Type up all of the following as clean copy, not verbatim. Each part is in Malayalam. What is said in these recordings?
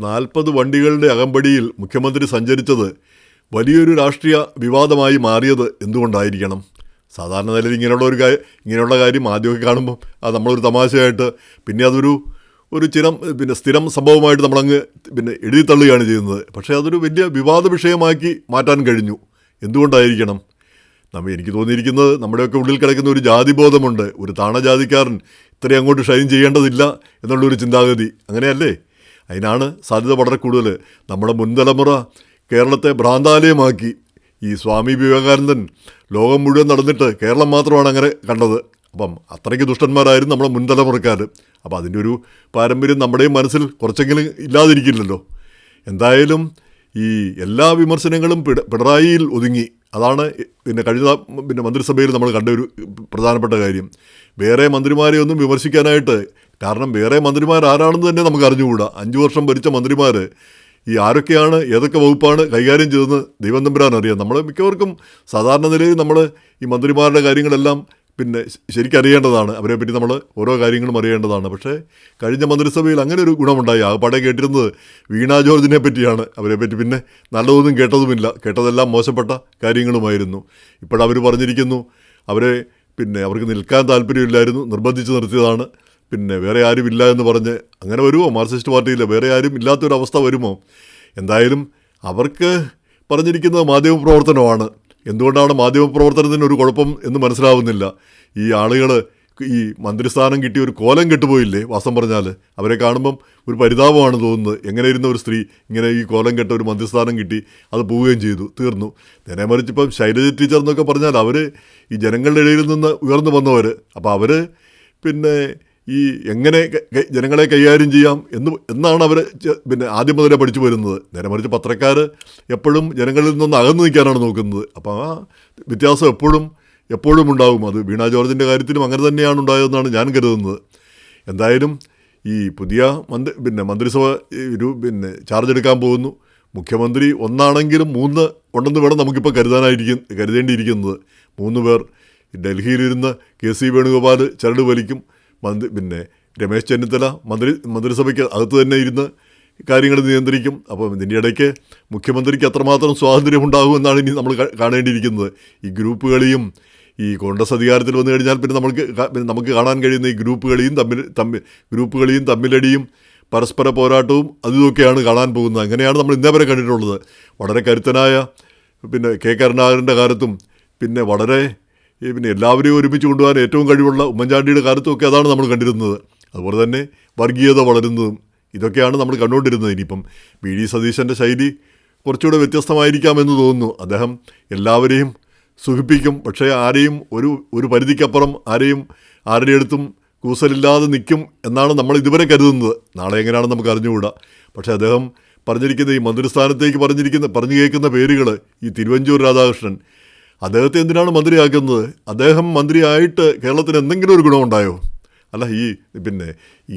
40 വണ്ടികളുടെ അകമ്പടിയിൽ മുഖ്യമന്ത്രി സഞ്ചരിച്ചത് വലിയൊരു രാഷ്ട്രീയ വിവാദമായി മാറിയത് എന്തുകൊണ്ടായിരിക്കണം? സാധാരണ നിലയിൽ ഇങ്ങനെയുള്ള കാര്യം ആദ്യമൊക്കെ കാണുമ്പോൾ അത് നമ്മളൊരു തമാശയായിട്ട്, പിന്നെ അതൊരു സ്ഥിരം സംഭവമായിട്ട് നമ്മളങ്ങ് എഴുതി തള്ളുകയാണ് ചെയ്യുന്നത്. പക്ഷേ അതൊരു വലിയ വിവാദ വിഷയമാക്കി മാറ്റാൻ കഴിഞ്ഞു. എന്തുകൊണ്ടായിരിക്കണം? എനിക്ക് തോന്നിയിരിക്കുന്നത് നമ്മുടെയൊക്കെ ഉള്ളിൽ കിടക്കുന്ന ഒരു ജാതിബോധമുണ്ട്. ഒരു താണജാതിക്കാരൻ ഇത്രയും അങ്ങോട്ട് ഷൈൻ ചെയ്യേണ്ടതില്ല എന്നുള്ളൊരു ചിന്താഗതി. അങ്ങനെയല്ലേ? അതിനാണ് സാധ്യത വളരെ കൂടുതൽ. നമ്മുടെ മുൻതലമുറ കേരളത്തെ ഭ്രാന്താലയമാക്കി. ഈ സ്വാമി വിവേകാനന്ദൻ ലോകം മുഴുവൻ നടന്നിട്ട് കേരളം മാത്രമാണ് അങ്ങനെ കണ്ടത്. അപ്പം അത്രയ്ക്ക് ദുഷ്ടന്മാരായിരുന്നു നമ്മുടെ മുൻതലമുറക്കാർ. അപ്പോൾ അതിൻ്റെ ഒരു പാരമ്പര്യം നമ്മുടെയും മനസ്സിൽ കുറച്ചെങ്കിലും ഇല്ലാതിരിക്കില്ലല്ലോ. എന്തായാലും ഈ എല്ലാ വിമർശനങ്ങളും പിണറായിയിൽ ഒതുങ്ങി. അതാണ് കഴിഞ്ഞ മന്ത്രിസഭയിൽ നമ്മൾ കണ്ട ഒരു പ്രധാനപ്പെട്ട കാര്യം. വേറെ മന്ത്രിമാരെ ഒന്നും വിമർശിക്കാനായിട്ട്, കാരണം വേറെ മന്ത്രിമാർ ആരാണെന്ന് തന്നെ നമുക്ക് അറിഞ്ഞുകൂടാ. 5 വർഷം ഭരിച്ച മന്ത്രിമാർ ഈ ആരൊക്കെയാണ്, ഏതൊക്കെ വകുപ്പാണ് കൈകാര്യം ചെയ്തതെന്ന് ദൈവം തമ്പുരാൻ അറിയാം. നമ്മൾ മിക്കവർക്കും സാധാരണ നിലയിൽ നമ്മൾ ഈ മന്ത്രിമാരുടെ കാര്യങ്ങളെല്ലാം ശരിക്കറിയേണ്ടതാണ്. അവരെപ്പറ്റി നമ്മൾ ഓരോ കാര്യങ്ങളും അറിയേണ്ടതാണ്. പക്ഷേ കഴിഞ്ഞ മന്ത്രിസഭയിൽ അങ്ങനെ ഒരു ഗുണമുണ്ടായി. ആകപ്പാടെ കേട്ടിരുന്നത് വീണ ജോർജിനെ പറ്റിയാണ്. അവരെപ്പറ്റി പിന്നെ നല്ലതൊന്നും കേട്ടതുമില്ല. കേട്ടതെല്ലാം മോശപ്പെട്ട കാര്യങ്ങളുമായിരുന്നു. ഇപ്പോഴവർ പറഞ്ഞിരിക്കുന്നു അവർക്ക് നിൽക്കാൻ താല്പര്യമില്ലായിരുന്നു, നിർബന്ധിച്ച് നിർത്തിയതാണ്, വേറെ ആരും ഇല്ല എന്ന് പറഞ്ഞ്. അങ്ങനെ വരുമോ മാർക്സിസ്റ്റ് പാർട്ടിയിൽ? വേറെ ആരും ഇല്ലാത്തൊരവസ്ഥ വരുമോ? എന്തായാലും അവർക്ക് പറഞ്ഞിരിക്കുന്നത് മാധ്യമപ്രവർത്തനമാണ്. എന്തുകൊണ്ടാണ് മാധ്യമപ്രവർത്തനത്തിന് ഒരു കുഴപ്പം എന്ന് മനസ്സിലാവുന്നില്ല. ഈ ആളുകൾ ഈ മന്ത്രിസ്ഥാനം കിട്ടിയ ഒരു കോലം കെട്ടുപോയില്ലേ, വാസം പറഞ്ഞാൽ. അവരെ കാണുമ്പം ഒരു പരിതാപമാണ് തോന്നുന്നത്. എങ്ങനെ ഇരുന്ന ഒരു സ്ത്രീ ഇങ്ങനെ ഈ കോലം കെട്ട ഒരു മന്ത്രിസ്ഥാനം കിട്ടി, അത് പോവുകയും ചെയ്തു, തീർന്നു. നേരെ മറിച്ച് ഇപ്പം ശൈലജ ടീച്ചർ എന്നൊക്കെ പറഞ്ഞാൽ അവർ ഈ ജനങ്ങളുടെ ഇടയിൽ നിന്ന് ഉയർന്നു വന്നവർ. അപ്പോൾ അവർ ഈ എങ്ങനെ ജനങ്ങളെ കൈകാര്യം ചെയ്യാം എന്നാണ് അവർ ആദ്യം മുതലേ പഠിച്ചു വരുന്നത്. നേരെ മറിച്ച് പത്രക്കാർ എപ്പോഴും ജനങ്ങളിൽ നിന്ന് അകന്നു നിൽക്കാനാണ് നോക്കുന്നത്. അപ്പോൾ ആ വ്യത്യാസം എപ്പോഴും ഉണ്ടാകും. അത് വീണ ജോർജിൻ്റെ കാര്യത്തിലും അങ്ങനെ തന്നെയാണ് ഉണ്ടായതെന്നാണ് ഞാൻ കരുതുന്നത്. എന്തായാലും ഈ പുതിയ മന്ത്രിസഭ ചാർജ് എടുക്കാൻ പോകുന്നു. മുഖ്യമന്ത്രി ഒന്നാണെങ്കിലും 3 ഉണ്ടെന്ന് വേണം നമുക്കിപ്പോൾ കരുതേണ്ടിയിരിക്കുന്നത്. 3 പേർ ഡൽഹിയിലിരുന്ന് KC വേണുഗോപാൽ ചരട് വലിക്കും. രമേശ് ചെന്നിത്തല മന്ത്രിസഭയ്ക്ക് അകത്ത് തന്നെ ഇരുന്ന് കാര്യങ്ങൾ നിയന്ത്രിക്കും. അപ്പം ഇതിൻ്റെ ഇടയ്ക്ക് മുഖ്യമന്ത്രിക്ക് എത്രമാത്രം സ്വാതന്ത്ര്യം ഉണ്ടാകുമെന്നാണ് ഇനി നമ്മൾ കാണേണ്ടിയിരിക്കുന്നത്. ഈ ഗ്രൂപ്പുകളിയും ഈ കോൺഗ്രസ് അധികാരത്തിൽ വന്നു കഴിഞ്ഞാൽ പിന്നെ നമുക്ക് കാണാൻ കഴിയുന്ന ഈ ഗ്രൂപ്പുകളിയും തമ്മിലടിയും പരസ്പര പോരാട്ടവും അതുമൊക്കെയാണ് കാണാൻ പോകുന്നത്. അങ്ങനെയാണ് നമ്മൾ ഇന്നേ വരെ കണ്ടിട്ടുള്ളത്. വളരെ കരുത്തനായ K. കരുണാകരൻ്റെ കാലത്തും വളരെ എല്ലാവരെയും ഒരുമിച്ച് കൊണ്ടുപോകാൻ ഏറ്റവും കഴിവുള്ള ഉമ്മൻചാണ്ടിയുടെ കാലത്തുമൊക്കെ അതാണ് നമ്മൾ കണ്ടിരുന്നത്. അതുപോലെ തന്നെ വർഗീയത വളരുന്നതും ഇതൊക്കെയാണ് നമ്മൾ കണ്ടുകൊണ്ടിരുന്നത്. ഇനിയിപ്പം VD സതീശൻ്റെ ശൈലി കുറച്ചുകൂടെ വ്യത്യസ്തമായിരിക്കാമെന്ന് തോന്നുന്നു. അദ്ദേഹം എല്ലാവരെയും സുഖിപ്പിക്കും, പക്ഷേ ആരെയും ഒരു പരിധിക്കപ്പുറം ആരുടെ അടുത്തും കൂസലില്ലാതെ നിൽക്കും എന്നാണ് നമ്മൾ ഇതുവരെ കരുതുന്നത്. നാളെ എങ്ങനെയാണെന്ന് നമുക്ക് അറിഞ്ഞുകൂടാ. പക്ഷേ അദ്ദേഹം പറഞ്ഞിരിക്കുന്ന ഈ മന്ത്രിസ്ഥാനത്തേക്ക് പറഞ്ഞു കേൾക്കുന്ന പേരുകൾ, ഈ തിരുവഞ്ചൂർ രാധാകൃഷ്ണൻ, അദ്ദേഹത്തെ എന്തിനാണ് മന്ത്രിയാക്കുന്നത്? അദ്ദേഹം മന്ത്രിയായിട്ട് കേരളത്തിന് എന്തെങ്കിലും ഒരു ഗുണമുണ്ടായോ? അല്ല,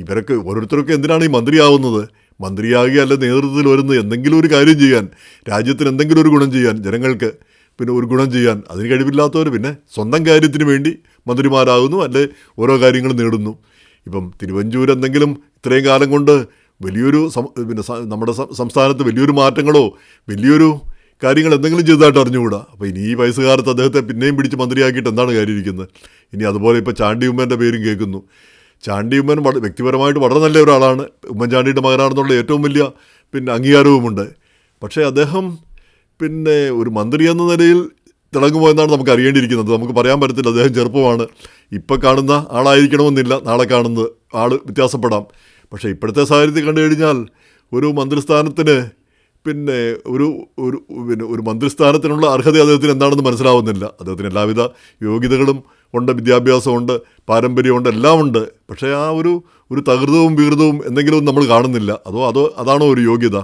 ഇവരൊക്കെ ഓരോരുത്തരൊക്കെ എന്തിനാണ് ഈ മന്ത്രിയാവുന്നത്? മന്ത്രിയാകുകയല്ല, നേതൃത്വത്തിൽ വരുന്നത് എന്തെങ്കിലും ഒരു കാര്യം ചെയ്യാൻ, രാജ്യത്തിന് എന്തെങ്കിലും ഒരു ഗുണം ചെയ്യാൻ, ജനങ്ങൾക്ക് ഒരു ഗുണം ചെയ്യാൻ. അതിന് കഴിവില്ലാത്തവർ സ്വന്തം കാര്യത്തിന് വേണ്ടി മന്ത്രിമാരാകുന്നു, അല്ലെ ഓരോ കാര്യങ്ങൾ നേടുന്നു. ഇപ്പം തിരുവഞ്ചൂർ എന്തെങ്കിലും ഇത്രയും കാലം കൊണ്ട് വലിയൊരു നമ്മുടെ സംസ്ഥാനത്ത് വലിയൊരു മാറ്റങ്ങളോ വലിയൊരു കാര്യങ്ങൾ എന്തെങ്കിലും ചെയ്തതായിട്ട് അറിഞ്ഞുകൂടാ. അപ്പോൾ ഇനി ഈ വയസ്സുകാലത്ത് അദ്ദേഹത്തെ പിന്നെയും പിടിച്ച് മന്ത്രിയാക്കിയിട്ട് എന്താണ് കാര്യമിരിക്കുന്നത്? ഇനി അതുപോലെ ഇപ്പോൾ ചാണ്ടി ഉമ്മൻ്റെ പേരും കേൾക്കുന്നു. ചാണ്ടി ഉമ്മൻ വ്യക്തിപരമായിട്ട് വളരെ നല്ല ഒരാളാണ്. ഉമ്മൻചാണ്ടിയുടെ മകനാണെന്നുള്ള ഏറ്റവും വലിയ അംഗീകാരവുമുണ്ട്. പക്ഷേ അദ്ദേഹം ഒരു മന്ത്രി എന്ന നിലയിൽ തിളങ്ങുമോ എന്നാണ് നമുക്ക് അറിയേണ്ടിയിരിക്കുന്നത്. നമുക്ക് പറയാൻ പറ്റത്തില്ല. അദ്ദേഹം ചെറുപ്പമാണ്. ഇപ്പം കാണുന്ന ആളായിരിക്കണമെന്നില്ല, നാളെ കാണുന്ന ആൾ വ്യത്യാസപ്പെടാം. പക്ഷേ ഇപ്പോഴത്തെ സാഹചര്യത്തിൽ കണ്ടു കഴിഞ്ഞാൽ ഒരു മന്ത്രിസ്ഥാനത്തിന് ഒരു മന്ത്രിസ്ഥാനത്തിനുള്ള അർഹത അദ്ദേഹത്തിന് എന്താണെന്ന് മനസ്സിലാവുന്നില്ല. അദ്ദേഹത്തിന് എല്ലാവിധ യോഗ്യതകളും ഉണ്ട്, വിദ്യാഭ്യാസമുണ്ട്, പാരമ്പര്യമുണ്ട്, എല്ലാം ഉണ്ട്. പക്ഷേ ആ ഒരു തകൃതവും വികൃതവും എന്തെങ്കിലും നമ്മൾ കാണുന്നില്ല. അതാണോ ഒരു യോഗ്യത?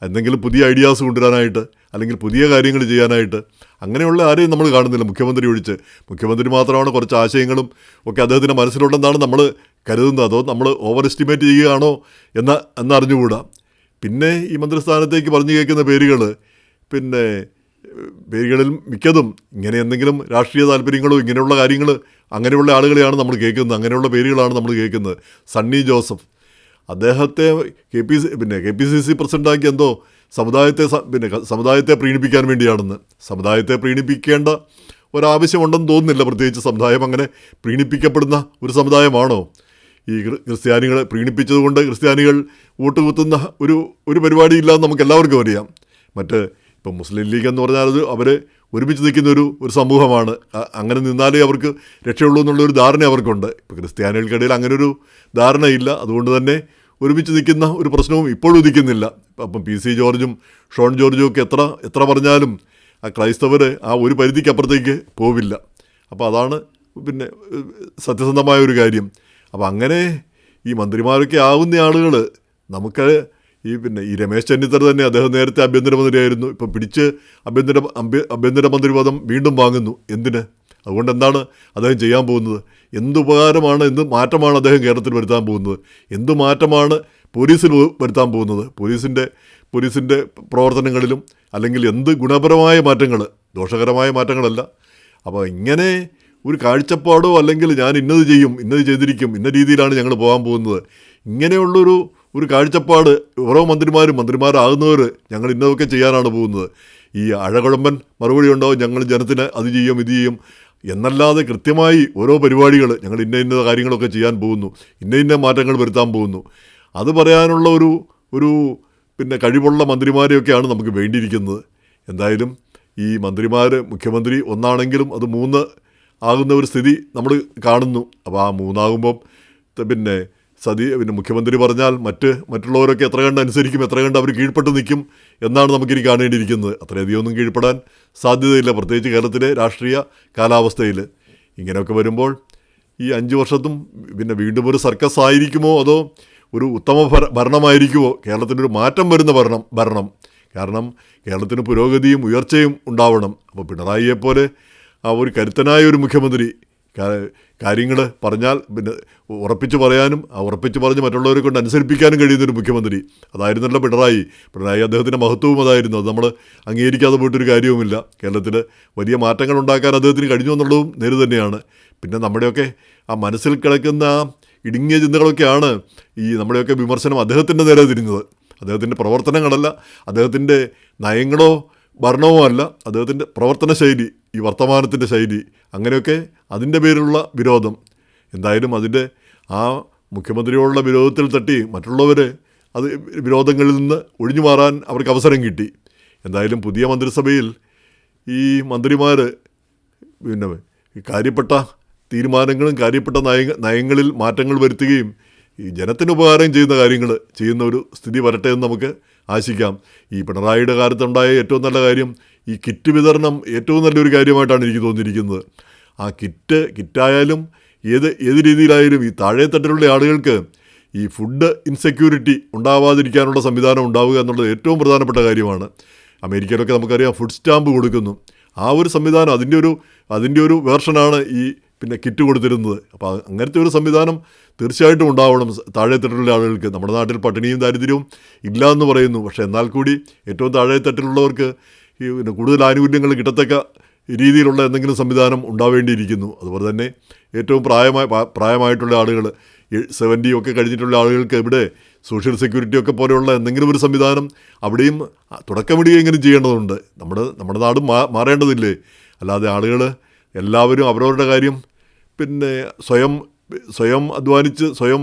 എന്തെങ്കിലും പുതിയ ഐഡിയാസ് കൊണ്ടുവരാനായിട്ട്, അല്ലെങ്കിൽ പുതിയ കാര്യങ്ങൾ ചെയ്യാനായിട്ട് അങ്ങനെയുള്ള ആരെയും നമ്മൾ കാണുന്നില്ല, മുഖ്യമന്ത്രി ഒഴിച്ച്. മുഖ്യമന്ത്രി മാത്രമാണ് കുറച്ച് ആശയങ്ങളും ഒക്കെ അദ്ദേഹത്തിൻ്റെ മനസ്സിലുണ്ടെന്നാണ് നമ്മൾ കരുതുന്നത്. അതോ നമ്മൾ ഓവർ എസ്റ്റിമേറ്റ് ചെയ്യുകയാണോ എന്നറിഞ്ഞുകൂടാ. പിന്നെ ഈ മന്ത്രിസ്ഥാനത്തേക്ക് പറഞ്ഞു കേൾക്കുന്ന പേരുകളിൽ മിക്കതും ഇങ്ങനെ എന്തെങ്കിലും രാഷ്ട്രീയ താല്പര്യങ്ങളോ ഇങ്ങനെയുള്ള കാര്യങ്ങൾ, അങ്ങനെയുള്ള ആളുകളെയാണ് നമ്മൾ കേൾക്കുന്നത്, അങ്ങനെയുള്ള പേരുകളാണ് നമ്മൾ കേൾക്കുന്നത്. സണ്ണി ജോസഫ്, അദ്ദേഹത്തെ കെ പി സി സി പ്രസിഡൻ്റാക്കി എന്തോ സമുദായത്തെ പ്രീണിപ്പിക്കാൻ വേണ്ടിയാണെന്ന്. സമുദായത്തെ പ്രീണിപ്പിക്കേണ്ട ഒരാവശ്യമുണ്ടെന്ന് തോന്നുന്നില്ല. പ്രത്യേകിച്ച് സമുദായം അങ്ങനെ പ്രീണിപ്പിക്കപ്പെടുന്ന ഒരു സമുദായമാണോ? ഈ ക്രിസ്ത്യാനികളെ പ്രീണിപ്പിച്ചതുകൊണ്ട് ക്രിസ്ത്യാനികൾ വോട്ട് കുത്തുന്ന ഒരു പരിപാടിയില്ലാന്ന് നമുക്ക് എല്ലാവർക്കും അറിയാം. ഇപ്പം മുസ്ലിം ലീഗ് എന്ന് പറഞ്ഞാൽ അത് അവർ ഒരുമിച്ച് നിൽക്കുന്ന ഒരു സമൂഹമാണ്. അങ്ങനെ നിന്നാലേ അവർക്ക് രക്ഷയുള്ളൂ എന്നുള്ളൊരു ധാരണ അവർക്കുണ്ട്. ഇപ്പോൾ ക്രിസ്ത്യാനികൾക്കിടയിൽ അങ്ങനൊരു ധാരണയില്ല. അതുകൊണ്ട് തന്നെ ഒരുമിച്ച് നിൽക്കുന്ന ഒരു പ്രശ്നവും ഇപ്പോഴും ഉദിക്കുന്നില്ല. അപ്പം പി സി ജോർജും ഷോൺ ജോർജും ഒക്കെ എത്ര പറഞ്ഞാലും ആ ക്രൈസ്തവർ ആ ഒരു പരിധിക്കപ്പുറത്തേക്ക് പോവില്ല. അപ്പോൾ അതാണ് സത്യസന്ധമായ ഒരു കാര്യം. അപ്പോൾ അങ്ങനെ ഈ മന്ത്രിമാരൊക്കെ ആവുന്ന ആളുകൾ നമുക്ക് ഈ രമേശ് ചെന്നിത്തല തന്നെ, അദ്ദേഹം നേരത്തെ ആഭ്യന്തരമന്ത്രിയായിരുന്നു, ഇപ്പോൾ പിടിച്ച് ആഭ്യന്തരമന്ത്രി പദം വീണ്ടും വാങ്ങുന്നു. എന്തിന്? അതുകൊണ്ട് എന്താണ് അദ്ദേഹം ചെയ്യാൻ പോകുന്നത്? എന്തുപകാരമാണ്, എന്ത് മാറ്റമാണ് അദ്ദേഹം കേരളത്തിൽ വരുത്താൻ പോകുന്നത്? എന്തു മാറ്റമാണ് പോലീസിൽ വരുത്താൻ പോകുന്നത്? പോലീസിൻ്റെ പ്രവർത്തനങ്ങളിലും അല്ലെങ്കിൽ എന്ത് ഗുണപരമായ മാറ്റങ്ങൾ, ദോഷകരമായ മാറ്റങ്ങളല്ല. അപ്പോൾ ഇങ്ങനെ ഒരു കാഴ്ചപ്പാടോ അല്ലെങ്കിൽ ഞാൻ ഇന്നത് ചെയ്യും, ഇന്നത് ചെയ്തിരിക്കും, ഇന്ന രീതിയിലാണ് ഞങ്ങൾ പോകാൻ പോകുന്നത്, ഇങ്ങനെയുള്ളൊരു കാഴ്ചപ്പാട് ഓരോ മന്ത്രിമാരാകുന്നവർ ഞങ്ങൾ ഇന്നതൊക്കെ ചെയ്യാനാണ് പോകുന്നത്. ഈ അഴകുഴമ്പൻ മറുപടി ഉണ്ടാവും, ഞങ്ങൾ ജനത്തിന് അത് ചെയ്യും ഇത് ചെയ്യും എന്നല്ലാതെ കൃത്യമായി ഓരോ പരിപാടികൾ ഞങ്ങൾ ഇന്ന കാര്യങ്ങളൊക്കെ ചെയ്യാൻ പോകുന്നു, ഇന്ന മാറ്റങ്ങൾ വരുത്താൻ പോകുന്നു, അത് പറയാനുള്ള ഒരു കഴിവുള്ള മന്ത്രിമാരെയൊക്കെയാണ് നമുക്ക് വേണ്ടിയിരിക്കുന്നത്. എന്തായാലും ഈ മുഖ്യമന്ത്രി ഒന്നാണെങ്കിലും അത് 3 ആകുന്ന ഒരു സ്ഥിതി നമ്മൾ കാണുന്നു. അപ്പോൾ ആ 3 ആകുമ്പം മുഖ്യമന്ത്രി പറഞ്ഞാൽ മറ്റുള്ളവരൊക്കെ എത്ര കണ്ട് അനുസരിക്കും, എത്ര കണ്ട് അവർ കീഴ്പ്പെട്ട് നിൽക്കും എന്നാണ് നമുക്കിനി കാണേണ്ടിയിരിക്കുന്നത്. അത്രയധികം ഒന്നും കീഴ്പ്പെടാൻ സാധ്യതയില്ല, പ്രത്യേകിച്ച് കേരളത്തിലെ രാഷ്ട്രീയ കാലാവസ്ഥയിൽ. ഇങ്ങനെയൊക്കെ വരുമ്പോൾ ഈ 5 വർഷത്തും വീണ്ടും ഒരു സർക്കസ് ആയിരിക്കുമോ അതോ ഒരു ഉത്തമ ഭരണമായിരിക്കുമോ, കേരളത്തിനൊരു മാറ്റം വരുന്ന ഭരണം. കാരണം കേരളത്തിന് പുരോഗതിയും ഉയർച്ചയും ഉണ്ടാവണം. അപ്പോൾ പിണറായിയെപ്പോലെ ആ ഒരു കരുത്തനായ ഒരു മുഖ്യമന്ത്രി കാര്യങ്ങൾ പറഞ്ഞാൽ ഉറപ്പിച്ച് പറയാനും ഉറപ്പിച്ച് പറഞ്ഞ് മറ്റുള്ളവരെ കൊണ്ട് അനുസരിപ്പിക്കാനും കഴിയുന്നൊരു മുഖ്യമന്ത്രി, അതായിരുന്നല്ലോ പിണറായി. അദ്ദേഹത്തിൻ്റെ മഹത്വവും അതായിരുന്നു. അത് നമ്മൾ അംഗീകരിക്കാതെ പോയിട്ടൊരു കാര്യവുമില്ല. കേരളത്തിൽ വലിയ മാറ്റങ്ങൾ ഉണ്ടാക്കാൻ അദ്ദേഹത്തിന് കഴിഞ്ഞു എന്നുള്ളതും നേര് തന്നെയാണ്. പിന്നെ നമ്മുടെയൊക്കെ ആ മനസ്സിൽ കിടക്കുന്ന ഇടുങ്ങിയ ചിന്തകളൊക്കെയാണ് നമ്മുടെയൊക്കെ വിമർശനം അദ്ദേഹത്തിൻ്റെ നേരെ തിരിഞ്ഞത്. അദ്ദേഹത്തിൻ്റെ പ്രവർത്തനങ്ങളല്ല, അദ്ദേഹത്തിൻ്റെ നയങ്ങളോ ഭരണമോ അല്ല, അദ്ദേഹത്തിൻ്റെ പ്രവർത്തന ശൈലി, ഈ വർത്തമാനത്തിൻ്റെ ശൈലി, അങ്ങനെയൊക്കെ അതിൻ്റെ പേരിലുള്ള വിരോധം. എന്തായാലും അതിൻ്റെ ആ മുഖ്യമന്ത്രിയോടുള്ള വിരോധത്തിൽ തട്ടി മറ്റുള്ളവർ അത് വിരോധങ്ങളിൽ നിന്ന് ഒഴിഞ്ഞു മാറാൻ അവർക്ക് അവസരം കിട്ടി. എന്തായാലും പുതിയ മന്ത്രിസഭയിൽ ഈ മന്ത്രിമാർ കാര്യപ്പെട്ട തീരുമാനങ്ങളും കാര്യപ്പെട്ട നയങ്ങളിൽ മാറ്റങ്ങൾ വരുത്തുകയും ഈ ജനത്തിന് ഉപകാരം ചെയ്യുന്ന കാര്യങ്ങൾ ചെയ്യുന്ന ഒരു സ്ഥിതി വരട്ടെ എന്ന് നമുക്ക് ആശിക്കാം. ഈ പിണറായിയുടെ കാലത്തുണ്ടായ ഏറ്റവും നല്ല കാര്യം ഈ കിറ്റ് വിതരണം ഏറ്റവും നല്ലൊരു കാര്യമായിട്ടാണ് എനിക്ക് തോന്നിയിരിക്കുന്നത്. ആ കിറ്റായാലും ഏത് രീതിയിലായാലും ഈ താഴെത്തട്ടിലുള്ള ആളുകൾക്ക് ഈ ഫുഡ് ഇൻസെക്യൂരിറ്റി ഉണ്ടാവാതിരിക്കാനുള്ള സംവിധാനം ഉണ്ടാവുക എന്നുള്ളത് ഏറ്റവും പ്രധാനപ്പെട്ട കാര്യമാണ്. അമേരിക്കയിലൊക്കെ നമുക്കറിയാം ഫുഡ് സ്റ്റാമ്പ് കൊടുക്കുന്നു. ആ ഒരു സംവിധാനം അതിൻ്റെ ഒരു വേർഷനാണ് ഈ കിറ്റ് കൊടുത്തിരുന്നത്. അപ്പോൾ അങ്ങനത്തെ ഒരു സംവിധാനം തീർച്ചയായിട്ടും ഉണ്ടാവണം താഴെത്തട്ടിലുള്ള ആളുകൾക്ക്. നമ്മുടെ നാട്ടിൽ പട്ടിണിയും ദാരിദ്ര്യവും ഇല്ല എന്ന് പറയുന്നു, പക്ഷേ എന്നാൽ കൂടി ഏറ്റവും താഴെത്തട്ടിലുള്ളവർക്ക് ഈ കൂടുതൽ ആനുകൂല്യങ്ങൾ കിട്ടത്തക്ക രീതിയിലുള്ള എന്തെങ്കിലും സംവിധാനം ഉണ്ടാവേണ്ടിയിരിക്കുന്നു. അതുപോലെ തന്നെ ഏറ്റവും പ്രായമായിട്ടുള്ള ആളുകൾ 70 ഒക്കെ കഴിഞ്ഞിട്ടുള്ള ആളുകൾക്ക് ഇവിടെ സോഷ്യൽ സെക്യൂരിറ്റി ഒക്കെ പോലെയുള്ള എന്തെങ്കിലും ഒരു സംവിധാനം അവിടെയും തുടക്കമിടുകയെങ്കിലും ചെയ്യേണ്ടതുണ്ട്. നമ്മുടെ നാട് മാറേണ്ടതില്ലേ? അല്ലാതെ ആളുകൾ എല്ലാവരും അവരവരുടെ കാര്യം സ്വയം അധ്വാനിച്ച് സ്വയം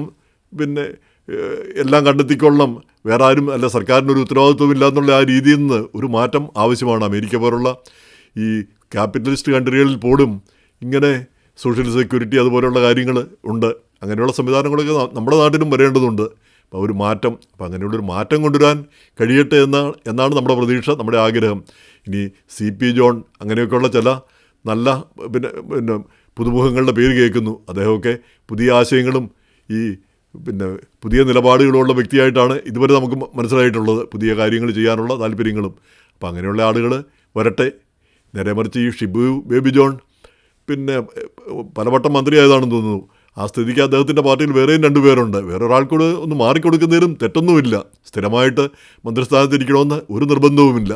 എല്ലാം കണ്ടെത്തിക്കൊള്ളണം, വേറെ ആരും അല്ല, സർക്കാരിനൊരു ഉത്തരവാദിത്വമില്ല എന്നുള്ള ആ രീതിയിൽ നിന്ന് ഒരു മാറ്റം ആവശ്യമാണ്. അമേരിക്ക പോലുള്ള ഈ ക്യാപിറ്റലിസ്റ്റ് കൺട്രികളിൽ പോലും ഇങ്ങനെ സോഷ്യൽ സെക്യൂരിറ്റി അതുപോലെയുള്ള കാര്യങ്ങൾ ഉണ്ട്. അങ്ങനെയുള്ള സംവിധാനങ്ങളൊക്കെ നമ്മുടെ നാട്ടിലും വരേണ്ടതുണ്ട്. അപ്പോൾ ഒരു മാറ്റം, അപ്പോൾ അങ്ങനെയുള്ളൊരു മാറ്റം കൊണ്ടുവരാൻ കഴിയട്ടെ എന്നാണ് നമ്മുടെ പ്രതീക്ഷ, നമ്മുടെ ആഗ്രഹം. ഇനി CP ജോൺ അങ്ങനെയൊക്കെയുള്ള ചില നല്ല പുതുമുഖങ്ങളുടെ പേര് കേൾക്കുന്നു. അദ്ദേഹമൊക്കെ പുതിയ ആശയങ്ങളും ഈ പുതിയ നിലപാടുകളുള്ള വ്യക്തിയായിട്ടാണ് ഇതുവരെ നമുക്ക് മനസ്സിലായിട്ടുള്ളത്, പുതിയ കാര്യങ്ങൾ ചെയ്യാനുള്ള താല്പര്യങ്ങളും. അപ്പോൾ അങ്ങനെയുള്ള ആളുകൾ വരട്ടെ. നേരെ മറിച്ച് ഈ ഷിബു ബേബി ജോൺ പലവട്ടം മന്ത്രിയായതാണെന്ന് തോന്നുന്നു. ആ സ്ഥിതിക്ക് അദ്ദേഹത്തിൻ്റെ പാർട്ടിയിൽ വേറെയും 2 പേരുണ്ട്. വേറൊരാൾക്കൂടെ ഒന്ന് മാറിക്കൊടുക്കുന്നതിലും തെറ്റൊന്നുമില്ല. സ്ഥിരമായിട്ട് മന്ത്രിസ്ഥാനത്തിരിക്കണമെന്ന് ഒരു നിർബന്ധവുമില്ല.